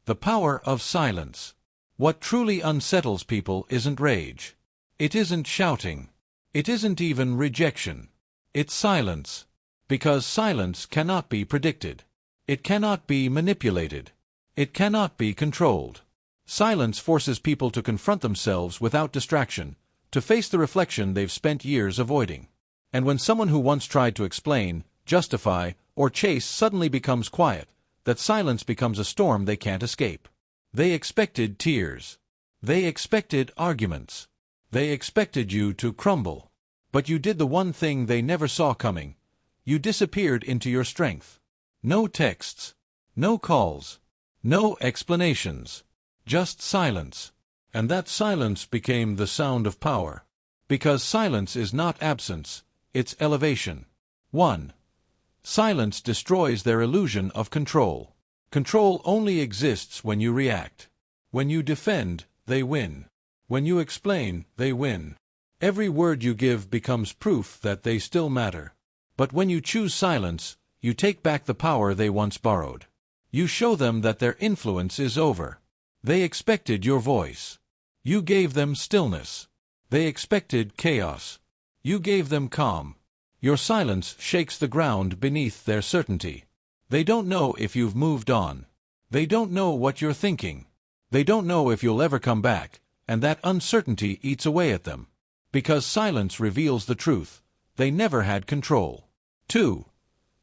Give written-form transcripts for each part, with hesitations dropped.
The power of silence. What truly unsettles people isn't rage. It isn't shouting. It isn't even rejection. It's silence. Because silence cannot be predicted. It cannot be manipulated. It cannot be controlled. Silence forces people to confront themselves without distraction, to face the reflection they've spent years avoiding. And when someone who once tried to explain, justify, or chase suddenly becomes quiet, that silence becomes a storm they can't escape. They expected tears. They expected arguments. They expected you to crumble. But you did the one thing they never saw coming. You disappeared into your strength. No texts. No calls. No explanations. Just silence. And that silence became the sound of power. Because silence is not absence, it's elevation. 1. Silence destroys their illusion of control. Control only exists when you react. When you defend, they win. When you explain, they win. Every word you give becomes proof that they still matter. But when you choose silence, you take back the power they once borrowed. You show them that their influence is over. They expected your voice. You gave them stillness. They expected chaos. You gave them calm. Your silence shakes the ground beneath their certainty. They don't know if you've moved on. They don't know what you're thinking. They don't know if you'll ever come back, and that uncertainty eats away at them. Because silence reveals the truth. They never had control. 2.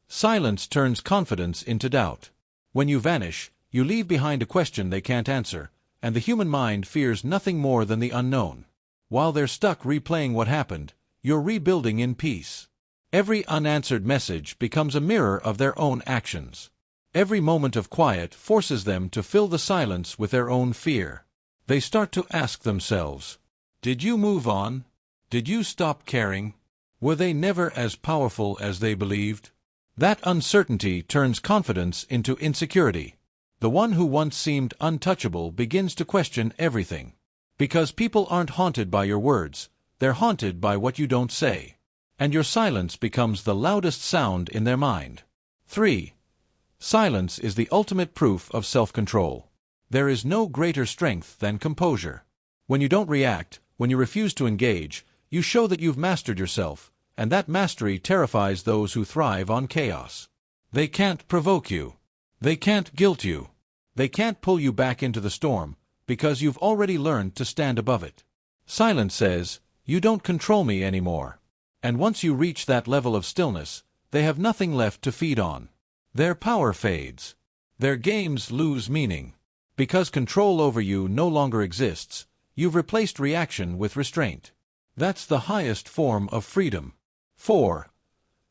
Silence turns confidence into doubt. When you vanish, you leave behind a question they can't answer, and the human mind fears nothing more than the unknown. While they're stuck replaying what happened, you're rebuilding in peace. Every unanswered message becomes a mirror of their own actions. Every moment of quiet forces them to fill the silence with their own fear. They start to ask themselves, did you move on? Did you stop caring? Were they never as powerful as they believed? That uncertainty turns confidence into insecurity. The one who once seemed untouchable begins to question everything. Because people aren't haunted by your words, they're haunted by what you don't say. And your silence becomes the loudest sound in their mind. 3. Silence is the ultimate proof of self-control. There is no greater strength than composure. When you don't react, when you refuse to engage, you show that you've mastered yourself, and that mastery terrifies those who thrive on chaos. They can't provoke you. They can't guilt you. They can't pull you back into the storm, because you've already learned to stand above it. Silence says, you don't control me anymore. And once you reach that level of stillness, they have nothing left to feed on. Their power fades. Their games lose meaning. Because control over you no longer exists, you've replaced reaction with restraint. That's the highest form of freedom. 4.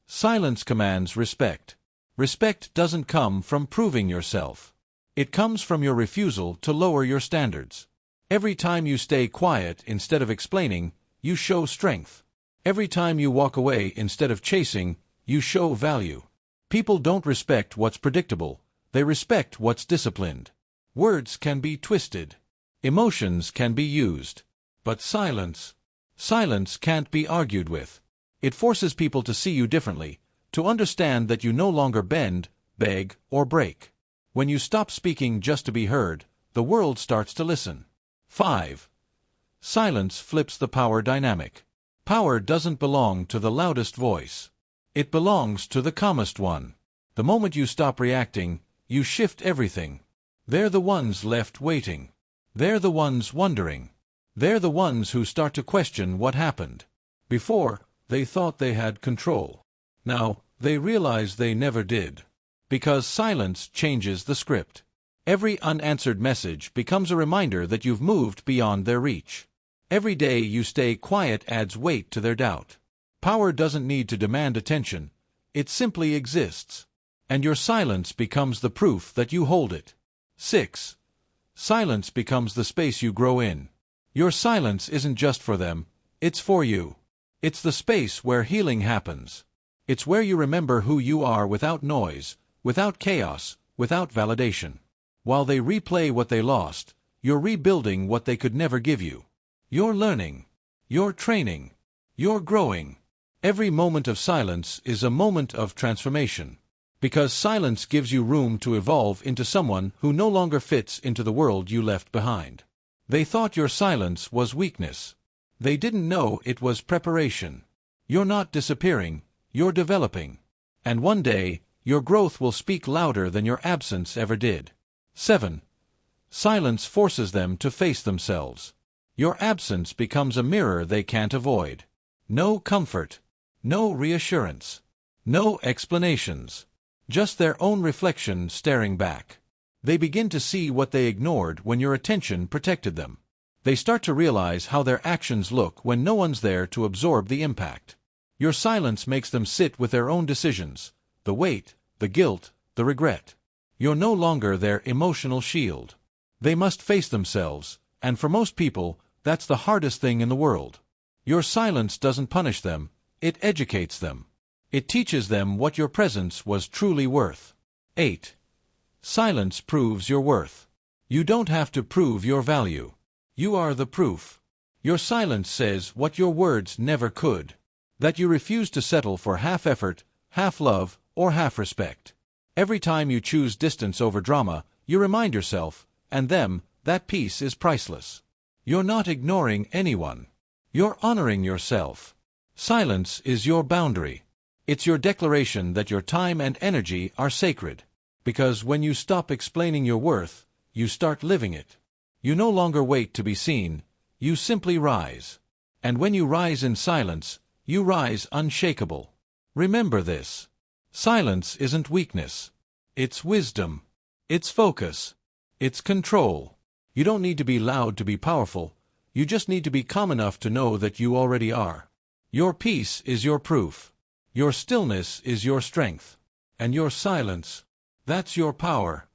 Silence commands respect. Respect doesn't come from proving yourself. It comes from your refusal to lower your standards. Every time you stay quiet instead of explaining, you show strength. Every time you walk away instead of chasing, you show value. People don't respect what's predictable. They respect what's disciplined. Words can be twisted. Emotions can be used. But silence can't be argued with. It forces people to see you differently, to understand that you no longer bend, beg, or break. When you stop speaking just to be heard, the world starts to listen. 5. Silence flips the power dynamic. Power doesn't belong to the loudest voice. It belongs to the calmest one. The moment you stop reacting, you shift everything. They're the ones left waiting. They're the ones wondering. They're the ones who start to question what happened. Before, they thought they had control. Now, they realize they never did. Because silence changes the script. Every unanswered message becomes a reminder that you've moved beyond their reach. Every day you stay quiet adds weight to their doubt. Power doesn't need to demand attention. It simply exists. And your silence becomes the proof that you hold it. 6. Silence becomes the space you grow in. Your silence isn't just for them, it's for you. It's the space where healing happens. It's where you remember who you are without noise, without chaos, without validation. While they replay what they lost, you're rebuilding what they could never give you. You're learning. You're training. You're growing. Every moment of silence is a moment of transformation. Because silence gives you room to evolve into someone who no longer fits into the world you left behind. They thought your silence was weakness. They didn't know it was preparation. You're not disappearing, you're developing. And one day, your growth will speak louder than your absence ever did. 7. Silence forces them to face themselves. Your absence becomes a mirror they can't avoid. No comfort. No reassurance. No explanations. Just their own reflection staring back. They begin to see what they ignored when your attention protected them. They start to realize how their actions look when no one's there to absorb the impact. Your silence makes them sit with their own decisions, the weight, the guilt, the regret. You're no longer their emotional shield. They must face themselves, and for most people, that's the hardest thing in the world. Your silence doesn't punish them, it educates them. It teaches them what your presence was truly worth. 8. Silence proves your worth. You don't have to prove your value. You are the proof. Your silence says what your words never could. That you refuse to settle for half effort, half love, or half respect. Every time you choose distance over drama, you remind yourself, and them, that peace is priceless. You're not ignoring anyone. You're honoring yourself. Silence is your boundary. It's your declaration that your time and energy are sacred. Because when you stop explaining your worth, you start living it. You no longer wait to be seen, you simply rise. And when you rise in silence, you rise unshakable. Remember this. Silence isn't weakness. It's wisdom. It's focus. It's control. You don't need to be loud to be powerful. You just need to be calm enough to know that you already are. Your peace is your proof. Your stillness is your strength. And your silence, that's your power.